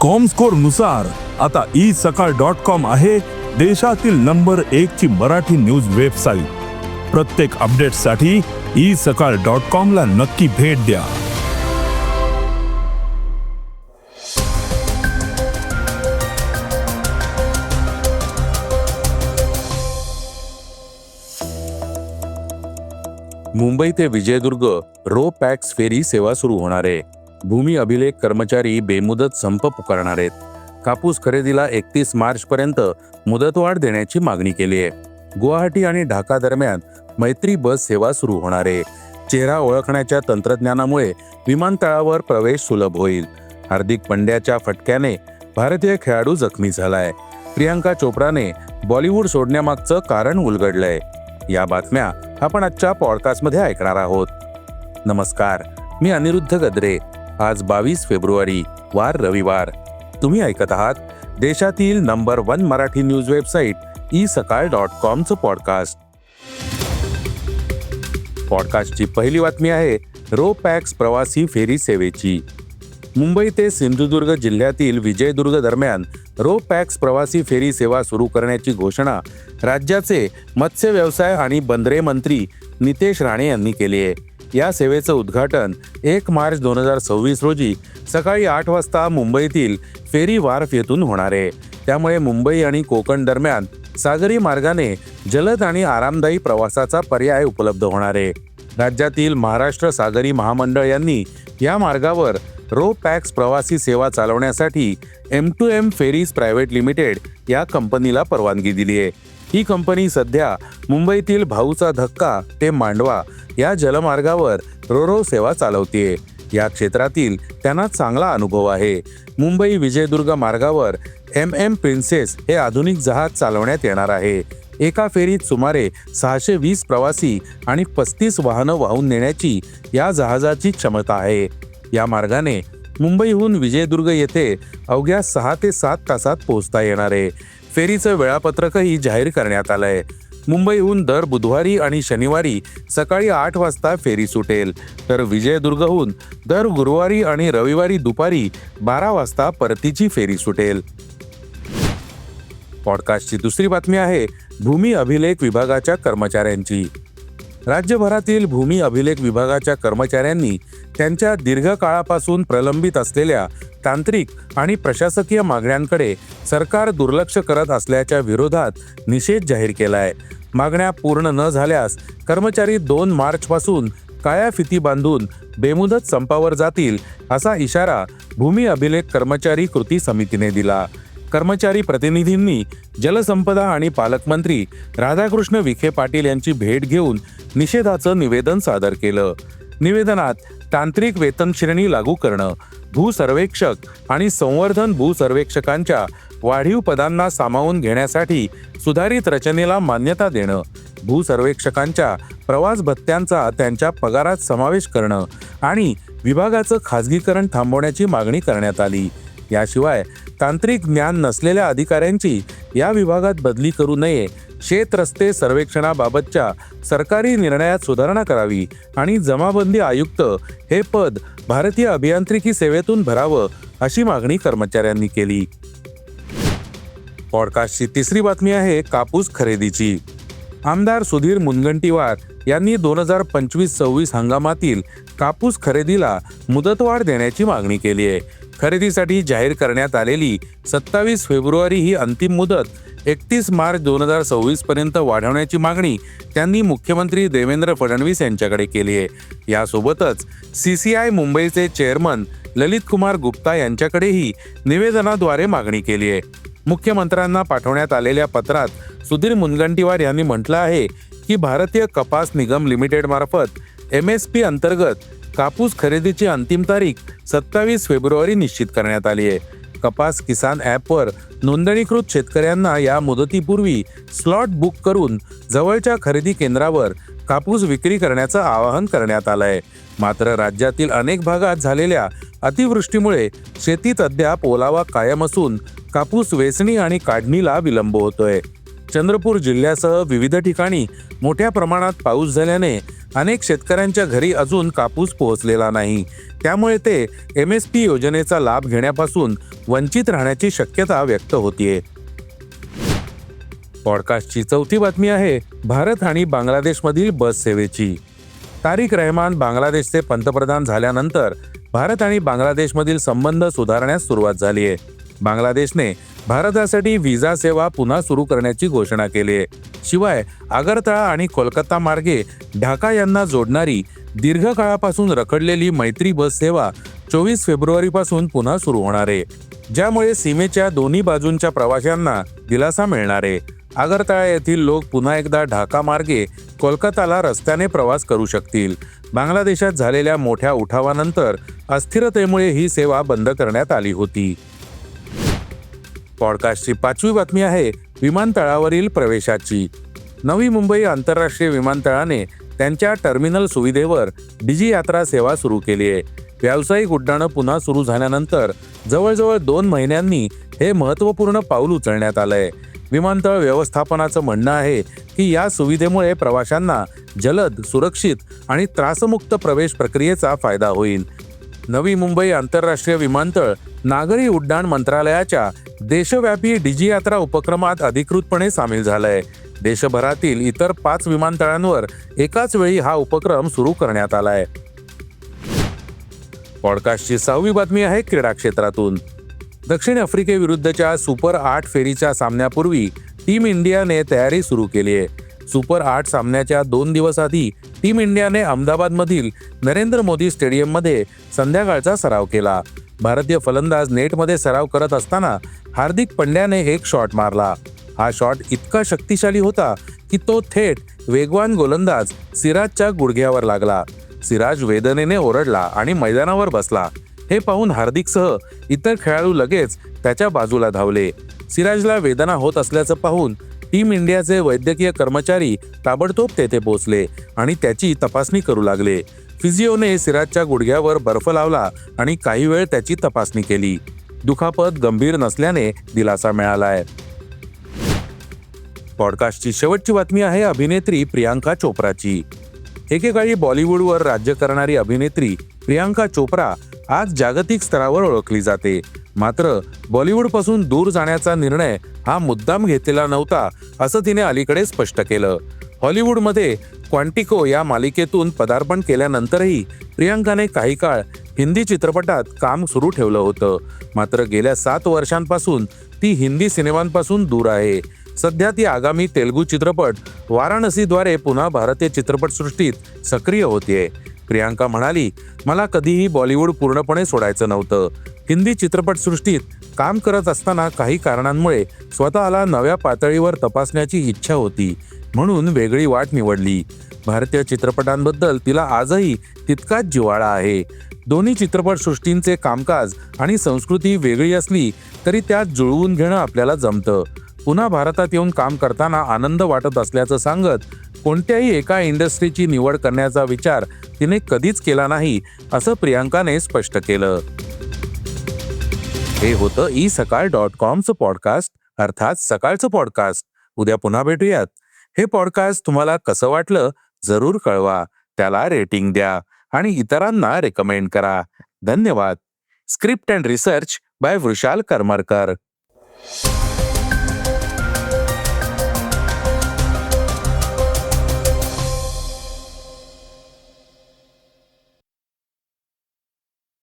Comscore नुसार आता isakal.com आहे देशातील नंबर 1 ची मराठी न्यूज वेबसाईट। प्रत्येक अपडेटसाठी isakal.com ला नक्की भेट द्या। मुंबई ते विजयदुर्ग रो पॅक्स फेरी सेवा सुरू होणार आहे। भूमी अभिलेख कर्मचारी बेमुदत संप पुकारणार आहेत। कापूस खरेदीला 31 मार्च पर्यंत मुदतवाढ देण्याची मागणी केली आहे। गुवाहाटी आणि ढाका दरम्यान मैत्री बस सेवा सुरू होणार आहे। चेहरा ओळखण्याच्या तंत्रज्ञानामुळे विमानतळावर प्रवेश सुलभ होईल। हार्दिक पंड्याच्या फटक्याने भारतीय खेळाडू जखमी झालाय। प्रियांका चोप्राने बॉलिवूड सोडण्यामागचं कारण उलगडलंय। या बातम्या आपण आजच्या पॉडकास्टमध्ये ऐकणार आहोत। नमस्कार, मी अनिरुद्ध गद्रे। आज 22 फेब्रुवारी वार रविवार। तुम्ही ऐकत आहात देशातील number 1 Marathi news website isakal.com चं पॉडकास्ट। पॉडकास्टची पहिली बातमी आहे रो पॅक्स प्रवासी फेरी सेवेची। मुंबई ते सिंधुदुर्ग जिल्ह्यातील विजयदुर्ग दरम्यान रो पॅक्स प्रवासी फेरी सेवा सुरू करण्याची घोषणा राज्याचे मत्स्य व्यवसाय आणि बंदरे मंत्री नितेश राणे यांनी केली आहे। या सेवेचं उद्घाटन 1 मार्च 2026 रोजी सकाळी 8 वाजता मुंबईतील फेरी वार्फ येथून होणार आहे। त्यामुळे मुंबई आणि कोकण दरम्यान सागरी मार्गाने जलद आणि आरामदायी प्रवासाचा पर्याय उपलब्ध होणार आहे। राज्यातील महाराष्ट्र सागरी महामंडळ यांनी या मार्गावर रो पॅक्स प्रवासी सेवा चालवण्यासाठी M2M फेरीज प्रायव्हेट लिमिटेड या कंपनीला परवानगी दिली आहे। ही कंपनी सध्या मुंबईतील भाऊचा धक्का ते मांडवा या जलमार्गावर रोरो सेवा चालवते। या क्षेत्रातील त्यांना चांगला अनुभव आहे। मुंबई विजयदुर्ग मार्गावर MM प्रिन्सेस हे आधुनिक जहाज चालवण्यात येणार आहे। एका फेरीत सुमारे 620 प्रवासी आणि 35 वाहनं वाहून नेण्याची या जहाजाची क्षमता आहे। या मार्गाने मुंबईहून विजयदुर्ग येथे अवघ्या 6 ते 7 तासात पोहोचता येणार आहे। फेरीचं वेळापत्रकही जाहीर करण्यात आलंय। मुंबईहून दर बुधवारी आणि शनिवारी सकाळी 8 वाजता फेरी सुटेल, तर विजयदुर्गहून दर गुरुवारी आणि रविवारी दुपारी 12 वाजता परतीची फेरी सुटेल। पॉडकास्टची दुसरी बातमी आहे भूमी अभिलेख विभागाच्या कर्मचाऱ्यांची। राज्यभरातील भूमी अभिलेख विभागाच्या कर्मचाऱ्यांनी त्यांच्या दीर्घकाळापासून प्रलंबित असलेल्या तांत्रिक आणि प्रशासकीय मागण्यांकडे सरकार दुर्लक्ष करत असल्याच्या विरोधात निषेध जाहीर केलाय। मागण्या पूर्ण न झाल्यास कर्मचारी 2 मार्च पासून काळ्या फिती बांधून बेमुदत संपावर जातील असा इशारा भूमी अभिलेख कर्मचारी कृती समितीने दिला। कर्मचारी प्रतिनिधींनी जलसंपदा आणि पालकमंत्री राधाकृष्ण विखे पाटील यांची भेट घेऊन निषेधाचं निवेदन सादर केलं। निवेदनात तांत्रिक वेतन श्रेणी लागू करणं, भूसर्वेक्षक आणि संवर्धन भूसर्वेक्षकांच्या वाढीव पदांना सामावून घेण्यासाठी सुधारित रचनेला मान्यता देणं, भूसर्वेक्षकांच्या प्रवास भत्त्यांचा त्यांच्या पगारात समावेश करणं आणि विभागाचं खाजगीकरण थांबवण्याची मागणी करण्यात आली। याशिवाय तांत्रिक ज्ञान नसलेल्या अधिकाऱ्यांची या विभागात बदली करू नये, शेत रस्ते सर्वेक्षणाबाबतच्या सरकारी निर्णयात सुधारणा करावी आणि जमाबंदी आयुक्त हे पद भारतीय अभियांत्रिकी सेवेतून भरावं अशी मागणी कर्मचाऱ्यांनी केली। पॉडकास्टची तिसरी बातमी आहे कापूस खरेदीची। आमदार सुधीर मुनगंटीवार यांनी 2025-26 हंगामातील कापूस खरेदीला मुदतवाढ देण्याची मागणी केली आहे। खरेदीसाठी जाहीर करण्यात आलेली 27 फेब्रुवारी ही अंतिम मुदत 31 मार्च 2026 पर्यंत वाढवण्याची मागणी त्यांनी मुख्यमंत्री देवेंद्र फडणवीस यांच्याकडे केली आहे। यासोबतच CCI मुंबईचे चेअरमन ललित कुमार गुप्ता यांच्याकडेही निवेदनाद्वारे मागणी केली आहे। मुख्यमंत्र्यांना पाठवण्यात आलेल्या पत्रात सुधीर मुनगंटीवार यांनी म्हटलं आहे की भारतीय कपास निगम लिमिटेड मार्फत MSP अंतर्गत कापूस खरेदीची अंतिम तारीख 27 फेब्रुवारी निश्चित करण्यात आली आहे। कपास किसान ॲपवर नोंदणीकृत शेतकऱ्यांना या मुदतीपूर्वी स्लॉट बुक करून जवळच्या खरेदी केंद्रावर कापूस विक्री करण्याचं आवाहन करण्यात आलं आहे। मात्र राज्यातील अनेक भागात झालेल्या अतिवृष्टीमुळे शेतीत अद्याप ओलावा कायम असून कापूस वेचणी आणि काढणीला विलंब होतोय। चंद्रपूर जिल्ह्यासह विविध ठिकाणी मोठ्या प्रमाणात पाऊस झाल्याने अनेक शेतकऱ्यांच्या घरी अजून कापूस पोहोचलेला नाही, त्यामुळे ते MSP योजनेचा लाभ घेण्यापासून वंचित राहण्याची शक्यता व्यक्त होतीये. पॉडकास्टची चौथी बातमी आहे भारत आणि बांगलादेशमधील बस सेवेची. तारिक रहमान बांगलादेशचे पंतप्रधान झाल्यानंतर भारत आणि बांगलादेशमधील संबंध सुधारण्यास सुरुवात झाली आहे. बांगलादेशने भारतासाठी व्हिसा सेवा पुन्हा सुरू करण्याची घोषणा केली आहे. शिवाय आगरतळा आणि कोलकाता मार्गे ढाका यांना जोडणारी दीर्घकाळापासून रखडलेली मैत्री बस सेवा 24 फेब्रुवारीपासून पुन्हा सुरू होणार आहे, ज्यामुळे सीमेच्या दोन्ही बाजूंच्या प्रवाशांना दिलासा मिळणार आहे. आगरतळा येथील लोक पुन्हा एकदा ढाका मार्गे कोलकाताला रस्त्याने प्रवास करू शकतील. बांगलादेशात झालेल्या मोठ्या उठावानंतर अस्थिरतेमुळे ही सेवा बंद करण्यात आली होती. पॉडकास्टची पाचवी बातमी आहे विमानतळावरील प्रवेशाची. नवी मुंबई आंतरराष्ट्रीय विमानतळाने त्यांच्या टर्मिनल सुविधेवर डिजी यात्रा सेवा सुरू केली आहे. व्यावसायिक उड्डाणं पुन्हा सुरू झाल्यानंतर जवळजवळ 2 महिन्यांनी हे महत्त्वपूर्ण पाऊल उचलण्यात आलंय. विमानतळ व्यवस्थापनाचं म्हणणं आहे की या सुविधेमुळे प्रवाशांना जलद, सुरक्षित आणि त्रासमुक्त प्रवेश प्रक्रियेचा फायदा होईल. नवी मुंबई आंतरराष्ट्रीय विमानतळ नागरी उड्डाण मंत्रालयाच्या देशव्यापी डिजी यात्रा उपक्रमात अधिकृतपणे सामील झालंय. देशभरातील इतर 5 विमानतळांवर एकाच वेळी हा उपक्रम सुरू करण्यात आलाय. पॉडकास्टची 6वी बातमी आहे क्रीडा क्षेत्रातून. दक्षिण आफ्रिकेविरुद्धच्या सुपर 8 फेरीच्या सामन्यापूर्वी टीम इंडियाने तयारी सुरू केली आहे. सुपर 8 सामन्याच्या 2 दिवस आधी टीम इंडियाने अहमदाबादमधील नरेंद्र मोदी स्टेडियममध्ये संध्याकाळचा सराव केला. भारतीय फलंदाज नेटमध्ये सराव करत असताना हार्दिक पंड्याने एक शॉट मारला. हा शॉट इतका शक्तिशाली होता की तो थेट वेगवान गोलंदाज सिराजच्या गुडघ्यावर लागला. सिराज वेदनेने ओरडला आणि मैदानावर बसला. हे पाहून हार्दिकसह इतर खेळाडू लगेच त्याच्या बाजूला धावले. सिराजला वेदना होत असल्याचं पाहून टीम इंडियाचे वैद्यकीय कर्मचारी ताबडतोब तेथे पोहोचले आणि त्याची तपासणी करू लागले. फिजिओने सिराजच्या गुडघ्यावर बर्फ लावला आणि काही वेळ त्याची तपासणी केली. दुखापत गंभीर नसल्याने दिलासा मिळालाय. पॉडकास्टची शेवटची बातमी आहे अभिनेत्री प्रियांका चोप्राची. एकेकाळी बॉलिवूडवर राज्य करणारी अभिनेत्री प्रियांका चोप्रा आज जागतिक स्तरावर ओळखली जाते. मात्र बॉलिवूडपासून दूर जाण्याचा निर्णय हा मुद्दाम घेतलेला नव्हता, असं तिने अलीकडे स्पष्ट केलं. हॉलिवूडमध्ये क्वांटिको या मालिकेतून पदार्पण केल्यानंतरही प्रियांकाने काही काळ हिंदी चित्रपटात काम सुरू ठेवलं होतं. मात्र गेल्या 7 वर्षांपासून ती हिंदी सिनेमांपासून दूर आहे. सध्या ती आगामी तेलुगू चित्रपट वाराणसीद्वारे पुन्हा भारतीय चित्रपटसृष्टीत सक्रिय होतीये. प्रियांका म्हणाली, मला कधीही बॉलिवूड पूर्णपणे सोडायचं नव्हतं. हिंदी चित्रपटसृष्टीत काम करत असताना काही कारणांमुळे स्वतःला नव्या पातळीवर तपासण्याची इच्छा होती, म्हणून वेगळी वाट निवडली. भारतीय चित्रपटांबद्दल तिला आजही तितकाच जिव्हाळा आहे. दोन्ही चित्रपटसृष्टींचे कामकाज आणि संस्कृती वेगळी असली तरी त्यात जुळवून घेणं आपल्याला जमतं. पुन्हा भारतात येऊन काम करताना आनंद वाटत असल्याचं सांगत कोणत्याही एका इंडस्ट्रीची निवड करण्याचा विचार तिने कधीच केला नाही, असं प्रियांकाने स्पष्ट केलं. हे होतं isakal.comचं पॉडकास्ट, अर्थात सकाळचं पॉडकास्ट. उद्या पुन्हा भेटूयात. हे पॉडकास्ट तुम्हाला कसं वाटलं जरूर कळवा. त्याला रेटिंग द्या आणि इतरांना रेकमेंड करा. धन्यवाद. Script and research by Vrushal Karmarkar.